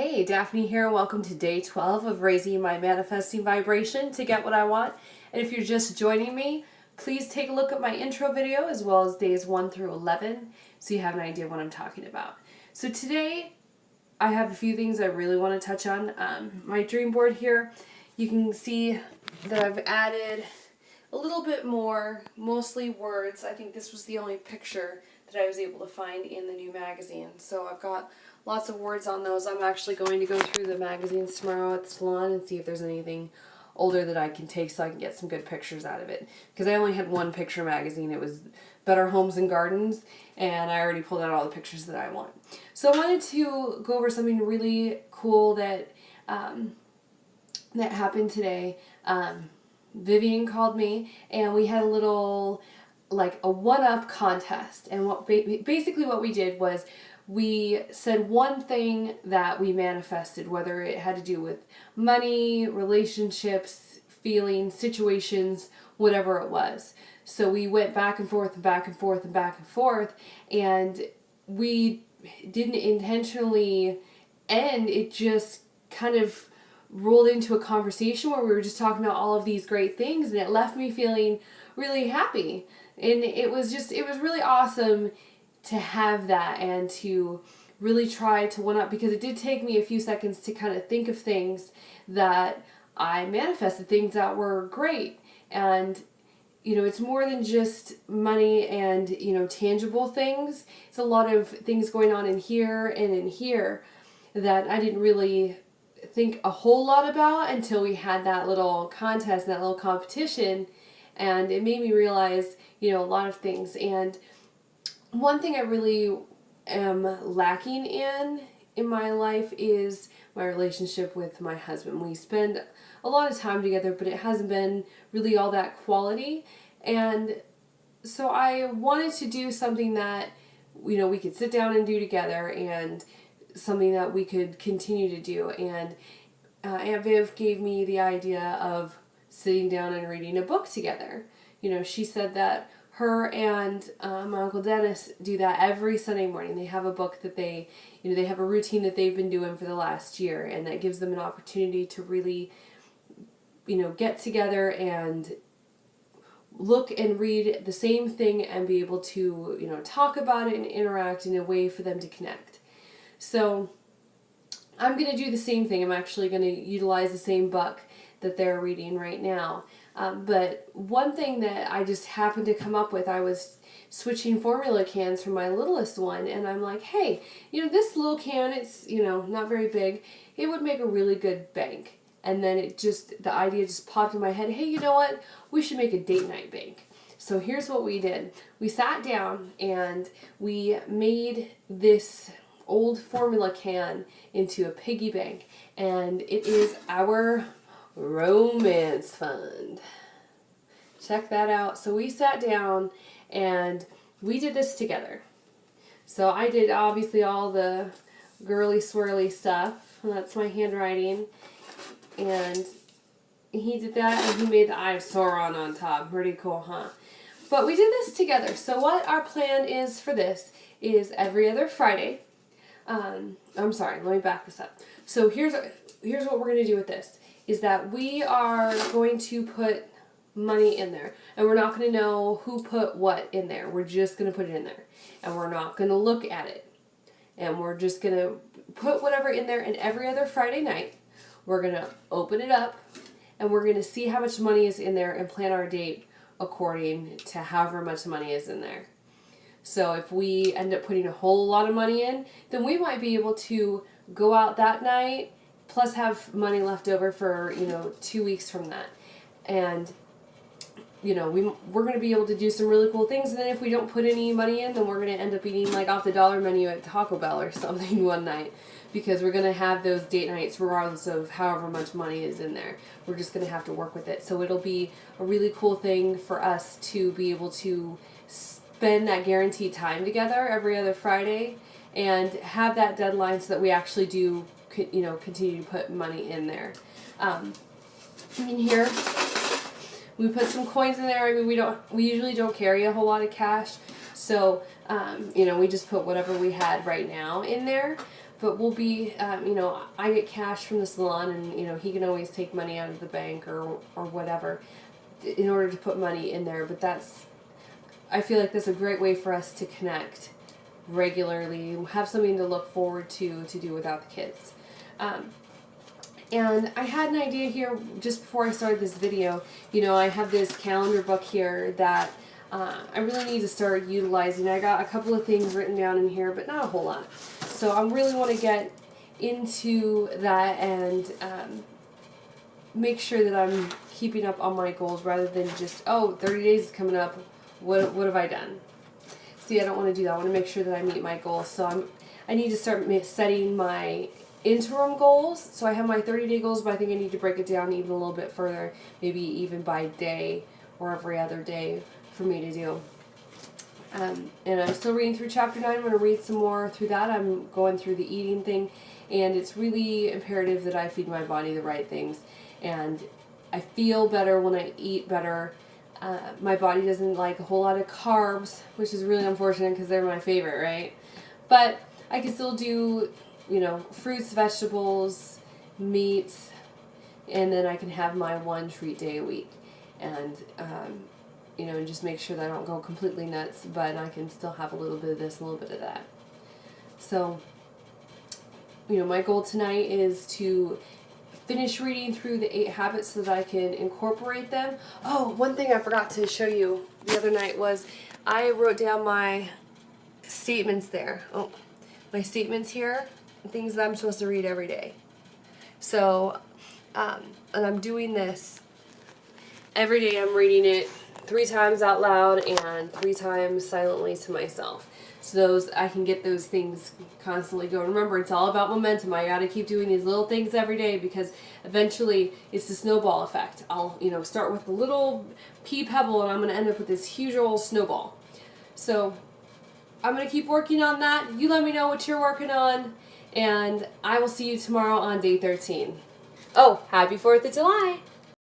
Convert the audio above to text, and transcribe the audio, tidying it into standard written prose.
Hey, Daphne here. Welcome to day 12 of raising my manifesting vibration to get what I want. And if you're just joining me, please take a look at my intro video as well as days 1 through 11 so you have an idea of what I'm talking about. So today I have a few things I really want to touch on. My dream board here, you can see that I've added a little bit more, mostly words. I think this was the only picture that I was able to find in the new magazine. So I've got lots of words on those. I'm actually going to go through the magazines tomorrow at the salon and see if there's anything older that I can take so I can get some good pictures out of it. Because I only had one picture magazine. It was Better Homes and Gardens, and I already pulled out all the pictures that I want. So I wanted to go over something really cool that that happened today. Vivian called me and we had a little, like a one-up contest, and basically what we did was we said one thing that we manifested, whether it had to do with money, relationships, feelings, situations, whatever it was. So we went back and forth and back and forth and back and forth, and we didn't intentionally end. It just kind of rolled into a conversation where we were just talking about all of these great things, and it left me feeling really happy. And it was really awesome to have that and to really try to one up, because it did take me a few seconds to kind of think of things that I manifested, things that were great. And it's more than just money and tangible things. It's a lot of things going on in here and in here that I didn't really think a whole lot about until we had that little contest, that little competition, and it made me realize a lot of things. And one thing I really am lacking in my life is my relationship with my husband. We spend a lot of time together, but it hasn't been really all that quality. And so I wanted to do something that we could sit down and do together, and something that we could continue to do. And Aunt Viv gave me the idea of sitting down and reading a book together. She said that her and my Uncle Dennis do that every Sunday morning. They have a book that they have a routine that they've been doing for the last year, and that gives them an opportunity to really, get together and look and read the same thing and be able to, talk about it and interact in a way for them to connect. So I'm going to do the same thing. I'm actually going to utilize the same book that they're reading right now. But one thing that I just happened to come up with, I was switching formula cans for my littlest one, and I'm like, hey, this little can, it's, not very big. It would make a really good bank. And then the idea just popped in my head, hey, you know what? We should make a date night bank. So here's what we did. We sat down and we made this old formula can into a piggy bank, and it is our romance fund. Check that out. So we sat down and we did this together. So I did obviously all the girly swirly stuff. That's my handwriting. And he did that, and he made the Eye of Sauron on top. Pretty cool, huh? But we did this together. So what our plan is for this is every other Friday. I'm sorry, let me back this up. So here's what we're going to do with this, is that we are going to put money in there, and we're not going to know who put what in there. We're just going to put it in there, and we're not going to look at it, and we're just going to put whatever in there, and every other Friday night we're going to open it up, and we're going to see how much money is in there and plan our date according to however much money is in there. So if we end up putting a whole lot of money in, then we might be able to go out that night, plus have money left over for, 2 weeks from that. And, we're going to be able to do some really cool things. And then if we don't put any money in, then we're going to end up eating like off the dollar menu at Taco Bell or something one night. Because we're going to have those date nights regardless of however much money is in there. We're just going to have to work with it. So it'll be a really cool thing for us to be able to spend that guaranteed time together every other Friday and have that deadline so that we actually do, continue to put money in there. In here, we put some coins in there. I mean, we usually don't carry a whole lot of cash, so we just put whatever we had right now in there. but we'll be, you know, I get cash from the salon, and, you know, he can always take money out of the bank or whatever in order to put money in there. But I feel like that's a great way for us to connect regularly, have something to look forward to do without the kids. And I had an idea here just before I started this video. You know, I have this calendar book here that I really need to start utilizing. I got a couple of things written down in here, but not a whole lot. So I really want to get into that and make sure that I'm keeping up on my goals rather than just, oh, 30 days is coming up. What have I done? See, I don't want to do that. I want to make sure that I meet my goals. So I need to start setting my interim goals. So I have my 30-day goals, but I think I need to break it down even a little bit further, maybe even by day or every other day for me to do. And I'm still reading through chapter 9. I'm going to read some more through that. I'm going through the eating thing, and it's really imperative that I feed my body the right things. And I feel better when I eat better. My body doesn't like a whole lot of carbs, which is really unfortunate because they're my favorite, right? But I can still do, you know, fruits, vegetables, meats, and then I can have my one treat day a week. And, you know, and just make sure that I don't go completely nuts, but I can still have a little bit of this, a little bit of that. So, you know, my goal tonight is to finish reading through the 8 habits so that I can incorporate them. Oh, one thing I forgot to show you the other night was I wrote down my statements there. Oh, my statements here, things that I'm supposed to read every day. So, and I'm doing this every day. I'm reading it 3 times out loud and 3 times silently to myself. So I can get those things constantly going. Remember, it's all about momentum. I got to keep doing these little things every day because eventually it's the snowball effect. I'll, you know, start with a little pea pebble and I'm going to end up with this huge old snowball. So I'm going to keep working on that. You let me know what you're working on, and I will see you tomorrow on day 13. Oh, happy 4th of July!